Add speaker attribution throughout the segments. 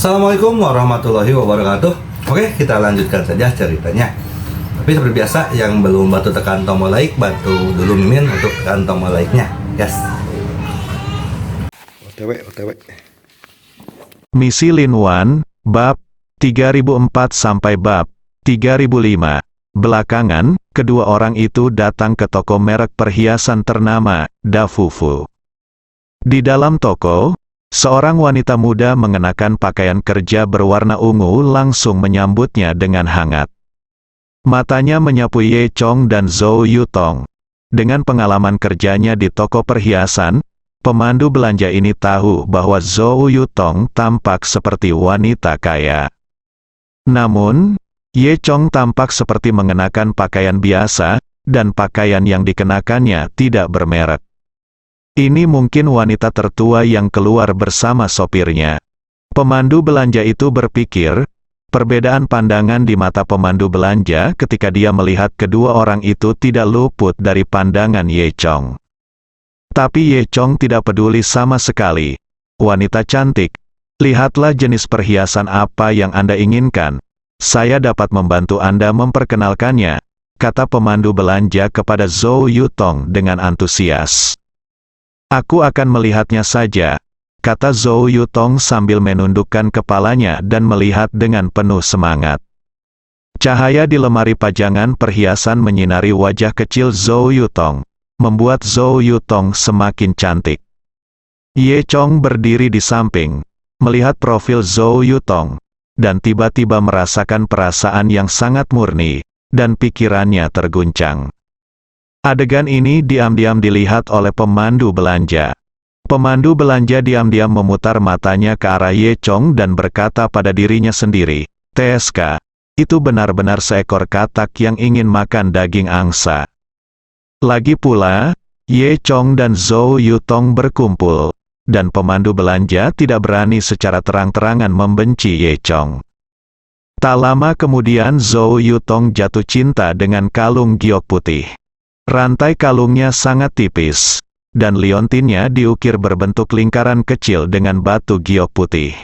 Speaker 1: Assalamualaikum warahmatullahi wabarakatuh. Oke, kita lanjutkan saja ceritanya. Tapi seperti biasa, yang belum bantu tekan tombol like, bantu dulu Mimin untuk tekan tombol like-nya. Yes. OTW.
Speaker 2: Misi Lin Wan, bab 3004 sampai bab 3005. Belakangan, kedua orang itu datang ke toko merek perhiasan ternama, Dafufu. Di dalam toko, seorang wanita muda mengenakan pakaian kerja berwarna ungu langsung menyambutnya dengan hangat. Matanya menyapu Ye Chong dan Zhou Yutong. Dengan pengalaman kerjanya di toko perhiasan, pemandu belanja ini tahu bahwa Zhou Yutong tampak seperti wanita kaya. Namun, Ye Chong tampak seperti mengenakan pakaian biasa, dan pakaian yang dikenakannya tidak bermerek. Ini mungkin wanita tertua yang keluar bersama sopirnya. Pemandu belanja itu berpikir, perbedaan pandangan di mata pemandu belanja ketika dia melihat kedua orang itu tidak luput dari pandangan Ye Chong. Tapi Ye Chong tidak peduli sama sekali. Wanita cantik, lihatlah jenis perhiasan apa yang Anda inginkan. Saya dapat membantu Anda memperkenalkannya, kata pemandu belanja kepada Zhou Yutong dengan antusias. Aku akan melihatnya saja, kata Zhou Yutong sambil menundukkan kepalanya dan melihat dengan penuh semangat. Cahaya di lemari pajangan perhiasan menyinari wajah kecil Zhou Yutong, membuat Zhou Yutong semakin cantik. Ye Chong berdiri di samping, melihat profil Zhou Yutong, dan tiba-tiba merasakan perasaan yang sangat murni, dan pikirannya terguncang. Adegan ini diam-diam dilihat oleh pemandu belanja. Pemandu belanja diam-diam memutar matanya ke arah Ye Chong dan berkata pada dirinya sendiri, "TSK, itu benar-benar seekor katak yang ingin makan daging angsa." Lagi pula, Ye Chong dan Zhou Yutong berkumpul, dan pemandu belanja tidak berani secara terang-terangan membenci Ye Chong. Tak lama kemudian Zhou Yutong jatuh cinta dengan kalung giok putih. Rantai kalungnya sangat tipis, dan liontinnya diukir berbentuk lingkaran kecil dengan batu giok putih.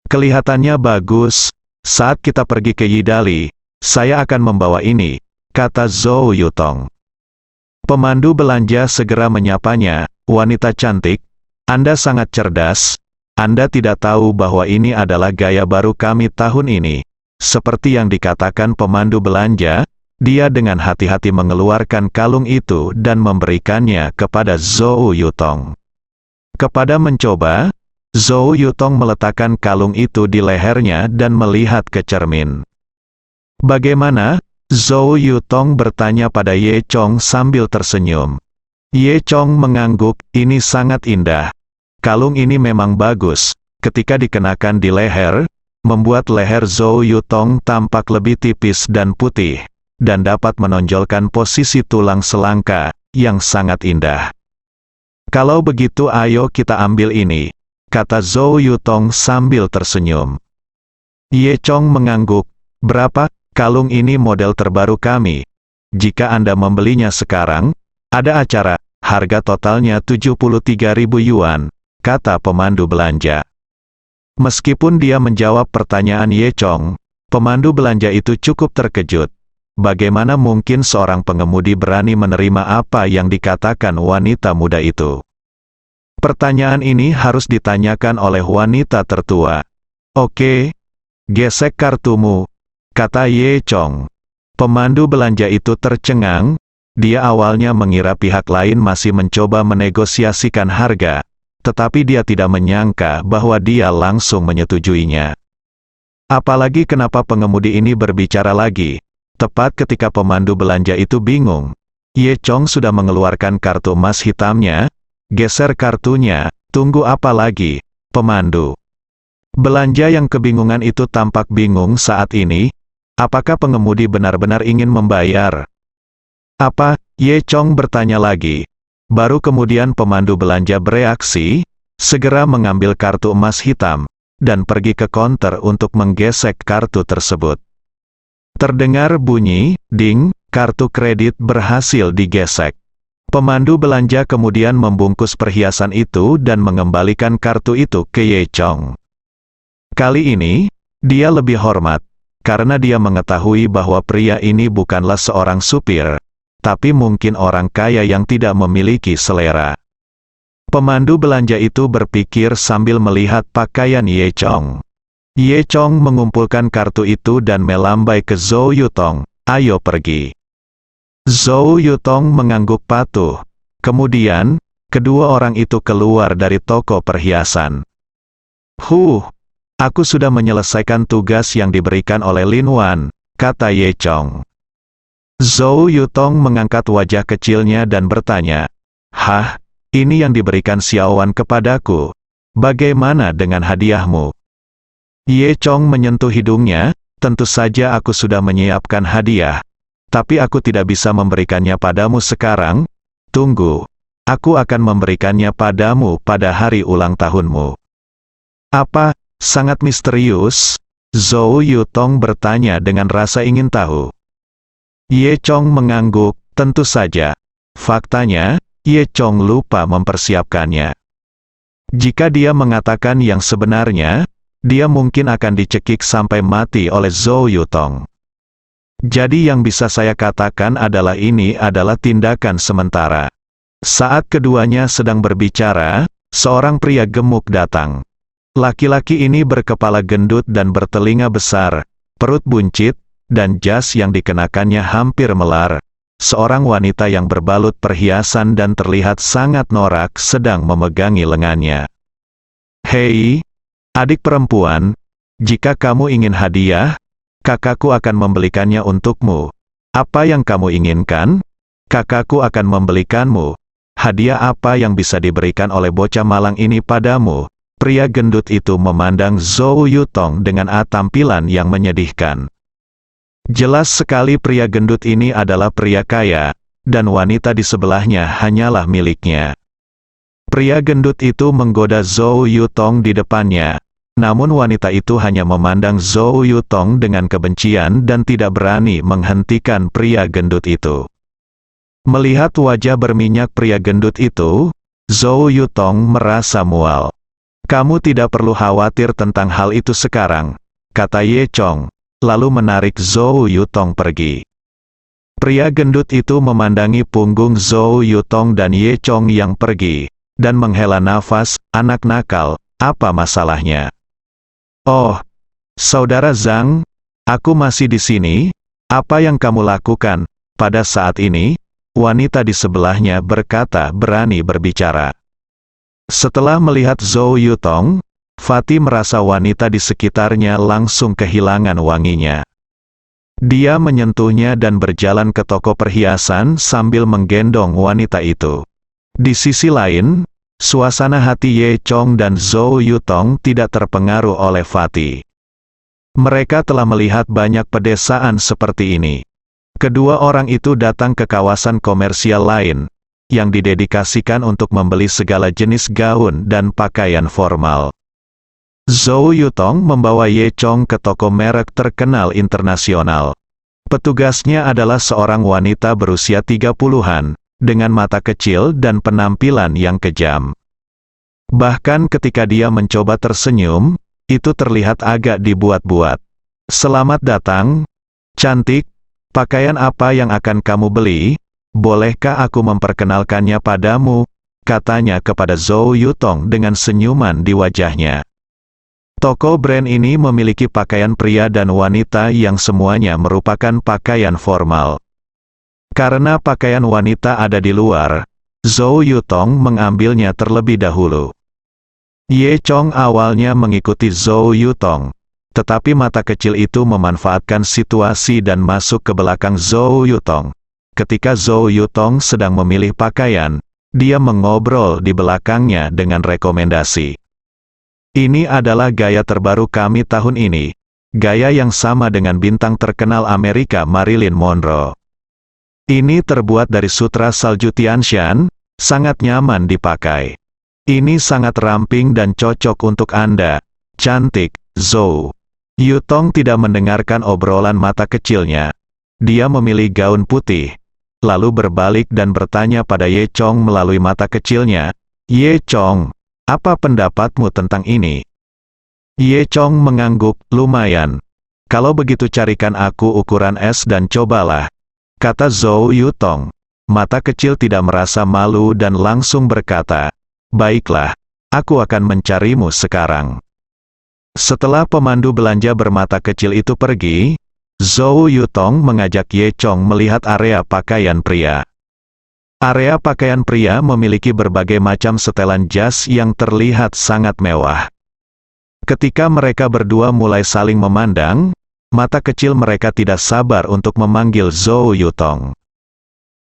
Speaker 2: Kelihatannya bagus. Saat kita pergi ke Yidali, saya akan membawa ini, kata Zhou Yutong. Pemandu belanja segera menyapanya, wanita cantik, Anda sangat cerdas. Anda tidak tahu bahwa ini adalah gaya baru kami tahun ini. Seperti yang dikatakan pemandu belanja, dia dengan hati-hati mengeluarkan kalung itu dan memberikannya kepada Zhou Yutong. Kepada mencoba, Zhou Yutong meletakkan kalung itu di lehernya dan melihat ke cermin. Bagaimana? Zhou Yutong bertanya pada Ye Chong sambil tersenyum. Ye Chong mengangguk, ini sangat indah. Kalung ini memang bagus. Ketika dikenakan di leher, membuat leher Zhou Yutong tampak lebih tipis dan putih, dan dapat menonjolkan posisi tulang selangka, yang sangat indah. Kalau begitu ayo kita ambil ini, kata Zhou Yutong sambil tersenyum. Ye Chong mengangguk, berapa? Kalung ini model terbaru kami. Jika Anda membelinya sekarang, ada acara, harga totalnya 73.000 yuan, kata pemandu belanja. Meskipun dia menjawab pertanyaan Ye Chong, pemandu belanja itu cukup terkejut. Bagaimana mungkin seorang pengemudi berani menerima apa yang dikatakan wanita muda itu? Pertanyaan ini harus ditanyakan oleh wanita tertua. Oke, gesek kartumu, kata Ye Chong. Pemandu belanja itu tercengang. Dia awalnya mengira pihak lain masih mencoba menegosiasikan harga, tetapi dia tidak menyangka bahwa dia langsung menyetujuinya. Apalagi kenapa pengemudi ini berbicara lagi? Tepat ketika pemandu belanja itu bingung, Ye Chong sudah mengeluarkan kartu emas hitamnya. Geser kartunya, tunggu apa lagi, pemandu? Belanja yang kebingungan itu tampak bingung saat ini. Apakah pengemudi benar-benar ingin membayar? Apa? Ye Chong bertanya lagi. Baru kemudian pemandu belanja bereaksi, segera mengambil kartu emas hitam, dan pergi ke konter untuk menggesek kartu tersebut. Terdengar bunyi, ding, kartu kredit berhasil digesek. Pemandu belanja kemudian membungkus perhiasan itu dan mengembalikan kartu itu ke Ye Chong. Kali ini, dia lebih hormat, karena dia mengetahui bahwa pria ini bukanlah seorang supir, tapi mungkin orang kaya yang tidak memiliki selera. Pemandu belanja itu berpikir sambil melihat pakaian Ye Chong. Ye Chong mengumpulkan kartu itu dan melambai ke Zhou Yutong, "Ayo pergi." Zhou Yutong mengangguk patuh. Kemudian, kedua orang itu keluar dari toko perhiasan. Aku sudah menyelesaikan tugas yang diberikan oleh Lin Wan," kata Ye Chong. Zhou Yutong mengangkat wajah kecilnya dan bertanya, "Hah, ini yang diberikan Xiao Wan kepadaku. Bagaimana dengan hadiahmu?" Ye Chong menyentuh hidungnya, "Tentu saja aku sudah menyiapkan hadiah. Tapi aku tidak bisa memberikannya padamu sekarang. Tunggu, aku akan memberikannya padamu pada hari ulang tahunmu." "Apa? Sangat misterius?" Zhou Yutong bertanya dengan rasa ingin tahu. Ye Chong mengangguk, "Tentu saja. Faktanya, Ye Chong lupa mempersiapkannya. Jika dia mengatakan yang sebenarnya, dia mungkin akan dicekik sampai mati oleh Zhou Yutong. Jadi yang bisa saya katakan adalah ini adalah tindakan sementara." Saat keduanya sedang berbicara, seorang pria gemuk datang. Laki-laki ini berkepala gendut dan bertelinga besar, perut buncit, dan jas yang dikenakannya hampir melar. Seorang wanita yang berbalut perhiasan dan terlihat sangat norak sedang memegangi lengannya. "Hei, adik perempuan, jika kamu ingin hadiah, kakakku akan membelikannya untukmu. Apa yang kamu inginkan? Kakakku akan membelikanmu. Hadiah apa yang bisa diberikan oleh bocah malang ini padamu?" Pria gendut itu memandang Zhou Yutong dengan tampilan yang menyedihkan. Jelas sekali pria gendut ini adalah pria kaya, dan wanita di sebelahnya hanyalah miliknya. Pria gendut itu menggoda Zhou Yutong di depannya, namun wanita itu hanya memandang Zhou Yutong dengan kebencian dan tidak berani menghentikan pria gendut itu. Melihat wajah berminyak pria gendut itu, Zhou Yutong merasa mual. "Kamu tidak perlu khawatir tentang hal itu sekarang," kata Ye Chong, lalu menarik Zhou Yutong pergi. Pria gendut itu memandangi punggung Zhou Yutong dan Ye Chong yang pergi, dan menghela nafas. "Anak nakal, apa masalahnya?" "Oh, Saudara Zhang, aku masih di sini. Apa yang kamu lakukan?" Pada saat ini, wanita di sebelahnya berkata berani berbicara. Setelah melihat Zhou Yutong, Fatih merasa wanita di sekitarnya langsung kehilangan wanginya. Dia menyentuhnya dan berjalan ke toko perhiasan sambil menggendong wanita itu. Di sisi lain, suasana hati Ye Chong dan Zhou Yutong tidak terpengaruh oleh Fatih. Mereka telah melihat banyak pedesaan seperti ini. Kedua orang itu datang ke kawasan komersial lain, yang didedikasikan untuk membeli segala jenis gaun dan pakaian formal. Zhou Yutong membawa Ye Chong ke toko merek terkenal internasional. Petugasnya adalah seorang wanita berusia 30-an, dengan mata kecil dan penampilan yang kejam. Bahkan ketika dia mencoba tersenyum, itu terlihat agak dibuat-buat. "Selamat datang, cantik. Pakaian apa yang akan kamu beli? Bolehkah aku memperkenalkannya padamu?" katanya kepada Zhou Yutong dengan senyuman di wajahnya. Toko brand ini memiliki pakaian pria dan wanita yang semuanya merupakan pakaian formal. Karena pakaian wanita ada di luar, Zhou Yutong mengambilnya terlebih dahulu. Ye Chong awalnya mengikuti Zhou Yutong, tetapi mata kecil itu memanfaatkan situasi dan masuk ke belakang Zhou Yutong. Ketika Zhou Yutong sedang memilih pakaian, dia mengobrol di belakangnya dengan rekomendasi. "Ini adalah gaya terbaru kami tahun ini. Gaya yang sama dengan bintang terkenal Amerika Marilyn Monroe. Ini terbuat dari sutra salju Tianshan, sangat nyaman dipakai. Ini sangat ramping dan cocok untuk Anda, cantik, Zhou." Yutong tidak mendengarkan obrolan mata kecilnya. Dia memilih gaun putih, lalu berbalik dan bertanya pada Ye Chong melalui mata kecilnya, "Ye Chong, apa pendapatmu tentang ini?" Ye Chong mengangguk, lumayan. Kalau begitu carikan aku ukuran es dan cobalah, kata Zhou Yutong. Mata kecil tidak merasa malu dan langsung berkata, baiklah, aku akan mencarimu sekarang. Setelah pemandu belanja bermata kecil itu pergi, Zhou Yutong mengajak Ye Chong melihat area pakaian pria. Area pakaian pria memiliki berbagai macam setelan jas yang terlihat sangat mewah. Ketika mereka berdua mulai saling memandang, mata kecil mereka tidak sabar untuk memanggil Zhou Yutong.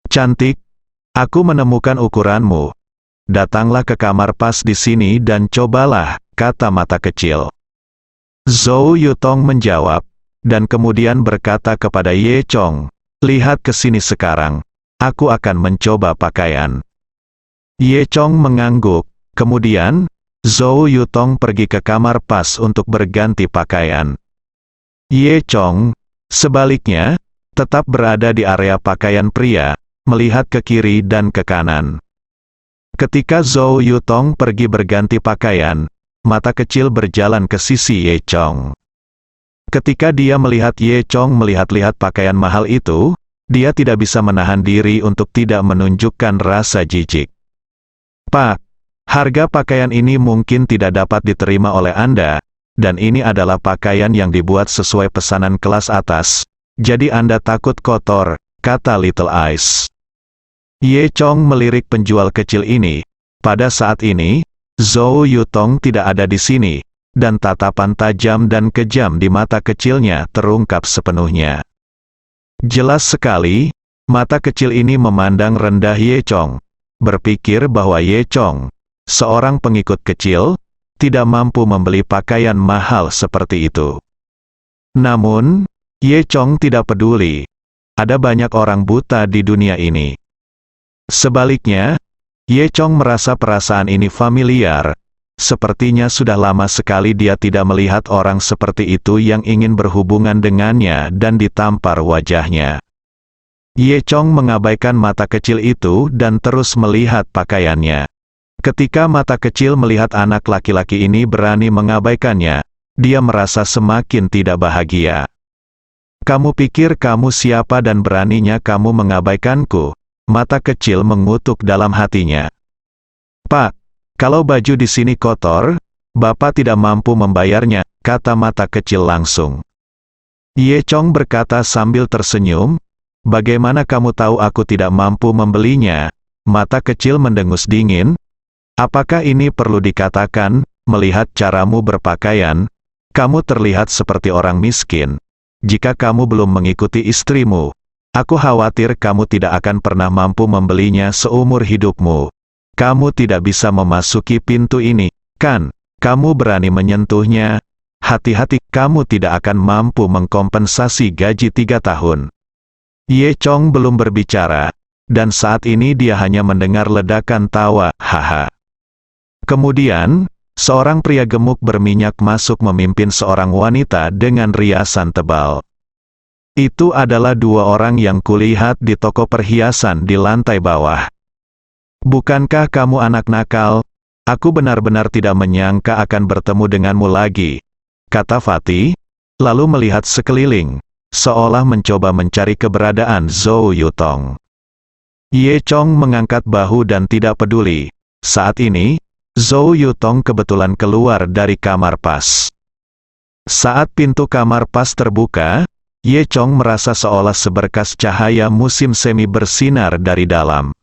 Speaker 2: Cantik, aku menemukan ukuranmu. Datanglah ke kamar pas di sini dan cobalah, kata mata kecil. Zhou Yutong menjawab, dan kemudian berkata kepada Ye Chong, lihat ke sini sekarang, aku akan mencoba pakaian. Ye Chong mengangguk, kemudian, Zhou Yutong pergi ke kamar pas untuk berganti pakaian. Ye Chong, sebaliknya, tetap berada di area pakaian pria, melihat ke kiri dan ke kanan. Ketika Zhou Yutong pergi berganti pakaian, mata kecil berjalan ke sisi Ye Chong. Ketika dia melihat Ye Chong melihat-lihat pakaian mahal itu, dia tidak bisa menahan diri untuk tidak menunjukkan rasa jijik. Pak, harga pakaian ini mungkin tidak dapat diterima oleh Anda, dan ini adalah pakaian yang dibuat sesuai pesanan kelas atas, jadi Anda takut kotor, kata Little Eyes. Ye Chong melirik penjual kecil ini. Pada saat ini, Zhou Yutong tidak ada di sini, dan tatapan tajam dan kejam di mata kecilnya terungkap sepenuhnya. Jelas sekali, mata kecil ini memandang rendah Ye Chong, berpikir bahwa Ye Chong, seorang pengikut kecil, tidak mampu membeli pakaian mahal seperti itu. Namun, Ye Chong tidak peduli. Ada banyak orang buta di dunia ini. Sebaliknya, Ye Chong merasa perasaan ini familiar. Sepertinya sudah lama sekali dia tidak melihat orang seperti itu yang ingin berhubungan dengannya dan ditampar wajahnya. Ye Chong mengabaikan mata kecil itu dan terus melihat pakaiannya. Ketika mata kecil melihat anak laki-laki ini berani mengabaikannya, dia merasa semakin tidak bahagia. Kamu pikir kamu siapa dan beraninya kamu mengabaikanku? Mata kecil mengutuk dalam hatinya. Pak, kalau baju di sini kotor, Bapak tidak mampu membayarnya, kata mata kecil langsung. Ye Chong berkata sambil tersenyum, bagaimana kamu tahu aku tidak mampu membelinya? Mata kecil mendengus dingin. Apakah ini perlu dikatakan, melihat caramu berpakaian, kamu terlihat seperti orang miskin. Jika kamu belum mengikuti istrimu, aku khawatir kamu tidak akan pernah mampu membelinya seumur hidupmu. Kamu tidak bisa memasuki pintu ini, kan? Kamu berani menyentuhnya? Hati-hati, kamu tidak akan mampu mengkompensasi gaji 3 tahun. Ye Chong belum berbicara, dan saat ini dia hanya mendengar ledakan tawa, haha. Kemudian, seorang pria gemuk berminyak masuk memimpin seorang wanita dengan riasan tebal. Itu adalah 2 orang yang kulihat di toko perhiasan di lantai bawah. Bukankah kamu anak nakal? Aku benar-benar tidak menyangka akan bertemu denganmu lagi, kata Fatih, lalu melihat sekeliling, seolah mencoba mencari keberadaan Zhou Yutong. Ye Chong mengangkat bahu dan tidak peduli. Saat ini, Zhou Yutong kebetulan keluar dari kamar pas. Saat pintu kamar pas terbuka, Ye Chong merasa seolah seberkas cahaya musim semi bersinar dari dalam.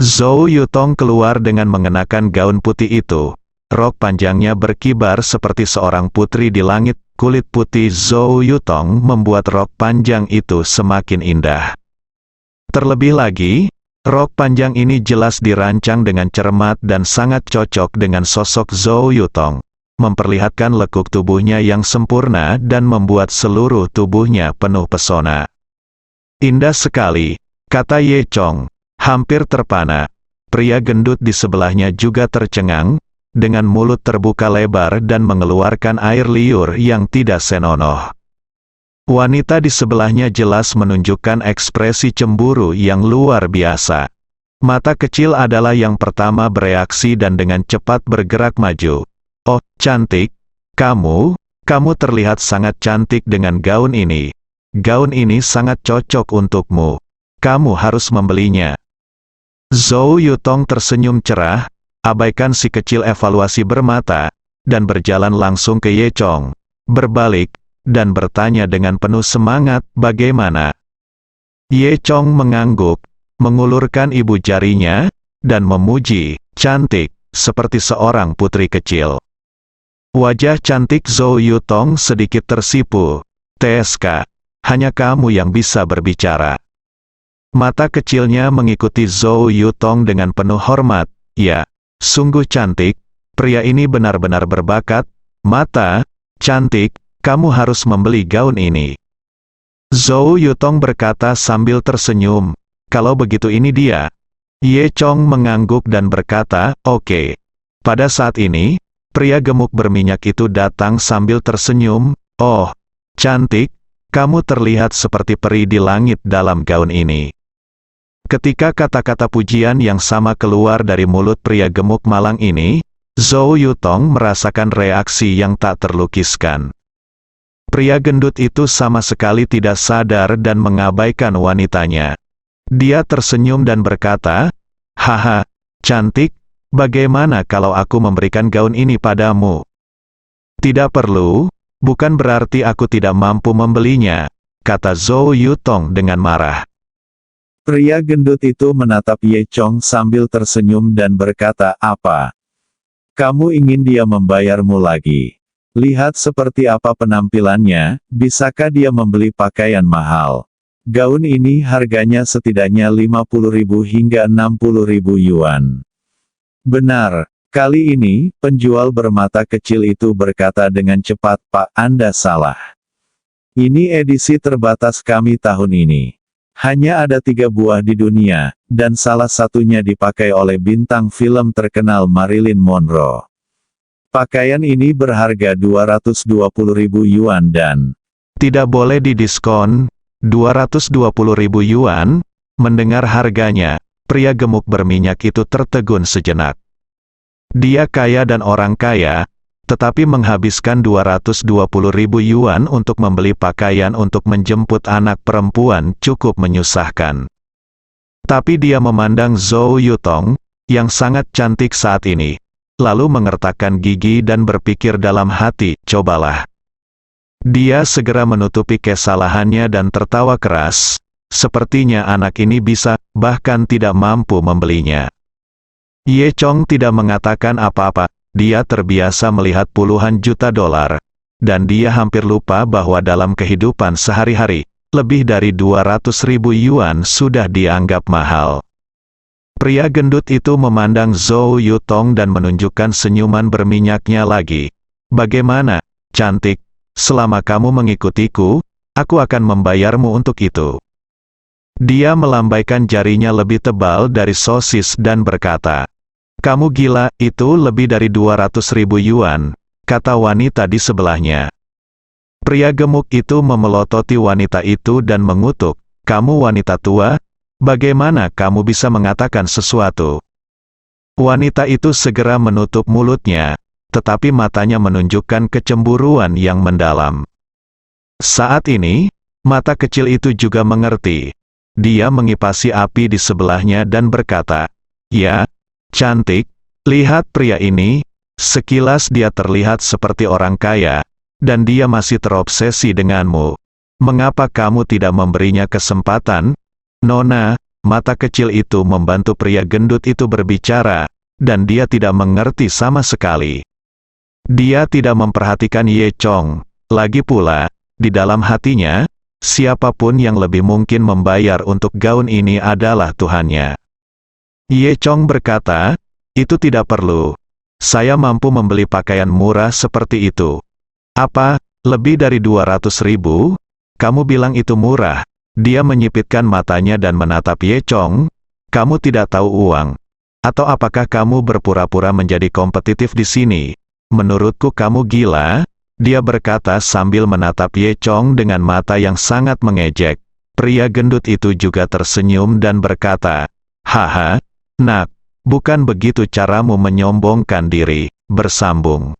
Speaker 2: Zhou Yutong keluar dengan mengenakan gaun putih itu. Rok panjangnya berkibar seperti seorang putri di langit. Kulit putih Zhou Yutong membuat rok panjang itu semakin indah. Terlebih lagi, rok panjang ini jelas dirancang dengan cermat dan sangat cocok dengan sosok Zhou Yutong, memperlihatkan lekuk tubuhnya yang sempurna dan membuat seluruh tubuhnya penuh pesona. Indah sekali, kata Ye Chong, hampir terpana. Pria gendut di sebelahnya juga tercengang, dengan mulut terbuka lebar dan mengeluarkan air liur yang tidak senonoh. Wanita di sebelahnya jelas menunjukkan ekspresi cemburu yang luar biasa. Mata kecil adalah yang pertama bereaksi dan dengan cepat bergerak maju. Oh, cantik, Kamu terlihat sangat cantik dengan gaun ini. Gaun ini sangat cocok untukmu. Kamu harus membelinya. Zhou Yutong tersenyum cerah, abaikan si kecil evaluasi bermata, dan berjalan langsung ke Ye Chong, berbalik, dan bertanya dengan penuh semangat, bagaimana? Ye Chong mengangguk, mengulurkan ibu jarinya, dan memuji, cantik, seperti seorang putri kecil. Wajah cantik Zhou Yutong sedikit tersipu. TSK, hanya kamu yang bisa berbicara. Mata kecilnya mengikuti Zhou Yutong dengan penuh hormat. Ya, sungguh cantik, pria ini benar-benar berbakat. Mata, cantik, kamu harus membeli gaun ini. Zhou Yutong berkata sambil tersenyum, kalau begitu ini dia. Ye Chong mengangguk dan berkata, oke. Pada saat ini, pria gemuk berminyak itu datang sambil tersenyum, oh, cantik, kamu terlihat seperti peri di langit dalam gaun ini. Ketika kata-kata pujian yang sama keluar dari mulut pria gemuk malang ini, Zhou Yutong merasakan reaksi yang tak terlukiskan. Pria gendut itu sama sekali tidak sadar dan mengabaikan wanitanya. Dia tersenyum dan berkata, haha, cantik, bagaimana kalau aku memberikan gaun ini padamu? Tidak perlu, bukan berarti aku tidak mampu membelinya, kata Zhou Yutong dengan marah.
Speaker 3: Pria gendut itu menatap Ye Chong sambil tersenyum dan berkata, apa? Kamu ingin dia membayarmu lagi? Lihat seperti apa penampilannya, bisakah dia membeli pakaian mahal? Gaun ini harganya setidaknya 50.000 hingga 60.000 yuan. Benar, kali ini, penjual bermata kecil itu berkata dengan cepat, Pak, Anda salah. Ini edisi terbatas kami tahun ini. Hanya ada 3 buah di dunia, dan salah satunya dipakai oleh bintang film terkenal Marilyn Monroe. Pakaian ini berharga 220.000 yuan dan
Speaker 2: tidak boleh didiskon. 220.000 yuan, mendengar harganya, pria gemuk berminyak itu tertegun sejenak. Dia kaya dan orang kaya, tetapi menghabiskan 220.000 yuan untuk membeli pakaian untuk menjemput anak perempuan cukup menyusahkan. Tapi dia memandang Zhou Yutong, yang sangat cantik saat ini, lalu mengertakkan gigi dan berpikir dalam hati, cobalah. Dia segera menutupi kesalahannya dan tertawa keras, sepertinya anak ini bisa, bahkan tidak mampu membelinya. Ye Chong tidak mengatakan apa-apa, dia terbiasa melihat puluhan juta dolar, dan dia hampir lupa bahwa dalam kehidupan sehari-hari, lebih dari 200.000 yuan sudah dianggap mahal. Pria gendut itu memandang Zhou Yutong dan menunjukkan senyuman berminyaknya lagi. Bagaimana, cantik? Selama kamu mengikutiku, aku akan membayarmu untuk itu. Dia melambaikan jarinya lebih tebal dari sosis dan berkata, kamu gila, itu lebih dari 200.000 yuan, kata wanita di sebelahnya. Pria gemuk itu memelototi wanita itu dan mengutuk, kamu wanita tua, bagaimana kamu bisa mengatakan sesuatu? Wanita itu segera menutup mulutnya, tetapi matanya menunjukkan kecemburuan yang mendalam. Saat ini, mata kecil itu juga mengerti. Dia mengipasi api di sebelahnya dan berkata, ya, cantik, lihat pria ini, sekilas dia terlihat seperti orang kaya, dan dia masih terobsesi denganmu. Mengapa kamu tidak memberinya kesempatan? Nona, mata kecil itu membantu pria gendut itu berbicara, dan dia tidak mengerti sama sekali. Dia tidak memperhatikan Ye Chong. Lagi pula, di dalam hatinya, siapapun yang lebih mungkin membayar untuk gaun ini adalah Tuhannya. Ye Chong berkata, itu tidak perlu. Saya mampu membeli pakaian murah seperti itu. Apa, lebih dari 200.000? Kamu bilang itu murah. Dia menyipitkan matanya dan menatap Ye Chong. Kamu tidak tahu uang. Atau apakah kamu berpura-pura menjadi kompetitif di sini? Menurutku kamu gila, dia berkata sambil menatap Ye Chong dengan mata yang sangat mengejek. Pria gendut itu juga tersenyum dan berkata, haha, nak, bukan begitu caramu menyombongkan diri, bersambung.